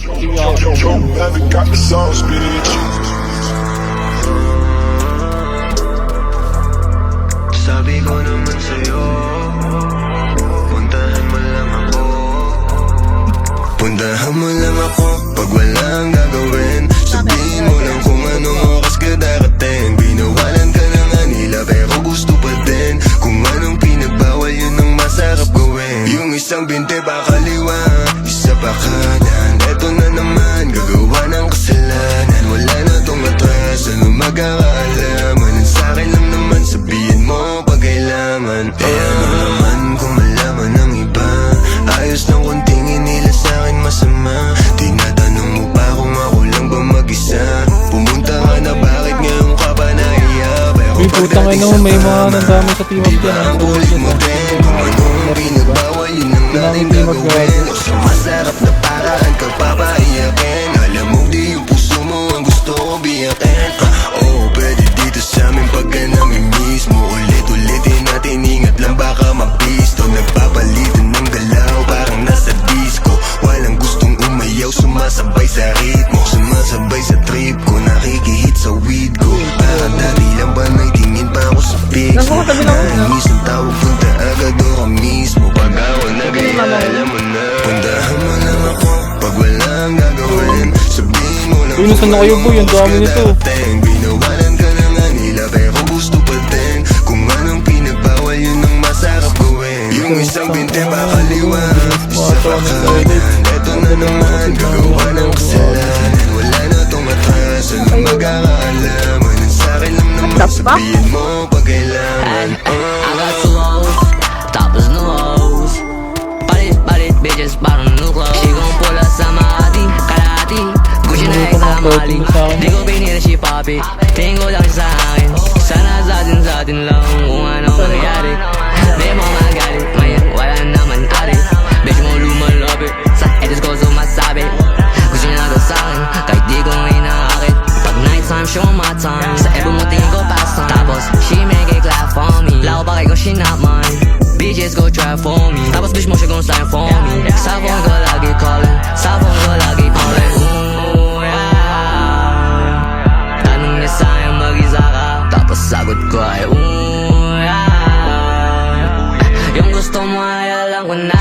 Haven't got the sauce, bitch. Sabi ko naman sa'yo, puntahan mo lang ako. Puntahan mo lang ako pag walang gagawin. Sabihin mo lang kung anong oras ka darating. Binawalan ka na nga nila pero gusto pa din. Kung anong pinagbawal yun ang masarap gawin. Yung isang binte pa kaliwa, isa pa kanan. Eto na naman, gagawa ng kasalanan. Wala na tong atras, ano magkakaalaman. Ang sa'kin lang naman, sabihin mo pag kailangan. Eh ano naman kung malaman ng iba. Ayos ng konting nila sa'kin masama. Tinatanong mo pa kung ako lang ba mag-isa. Pumunta ka na, bakit ngayon ka ba nahiya? Uy, putang ina mo, may mga nandami sa team up yan. Ang bulit mo din, kung anong pinagbawal yun ang natin gagawin. O sa masarap na paraan ka papaiyakin. Alam mo di yung puso mo ang gusto ko biyakin. Oh, pwede dito sa amin pagka namin mismo. Ulit-ulitin natin, ingat lang baka mabisto. Nagpapalitan ng galaw, parang nasa disco. Walang gustong umayaw, sumasabay sa ritmo. Sumasabay sa trip ko, nakikihit sa weed ko. Parang dati lang ba naitingin pa ako sa pics mo. Nangis ang tawag, punta agad o ka mismo. Pag ako nag-ayala mo na, puntahan mo lang ako pag walang gagawin. Sabihin mo lang Uy, nasan na kayo boy? Ang dami nito. Binawalan ka na nga nila pero gusto pa din. Kung anong pinagbawal yun ang masarap gawin. Yung isang binte pa kaliwa, isa pa kanan. Eto na naman, gagawa ng kasalanan. Wala na tong atras, ano magkakaalaman. Ang sa'kin lang naman, sabihin mo pag kailangan. I got two hoes, topless new hoes. Palit, bitches, parang new clothes. She gon' pull up sa Makati, Kalahati, Gucci na Mali. Di ko pinili si Papi, tingin ko lang sa akin. Sana sa atin lang kung ano mangyari. Di mo magalit, ngayon wala naman ari. Bitch mo lumalapit, sa edges ko sumasabi. Gusto niya na daw sa'kin, kahit di ko inaakit. Pag nighttime, show my time. Sa ebo mo tingin ko pastime. Tapos, she make it clap for me. Lako pa kay ko, she not mine. Bitches go try for me. Tapos bitch mo siya gon' sign for me. Sa phone ko lagi calling, sa phone ko lagi calling. Ooh, yeah. Tanong niya sa'yo mag-isa ka, tapos sagot ko ay ooh, yeah. Yung gusto mo ay alam ko na.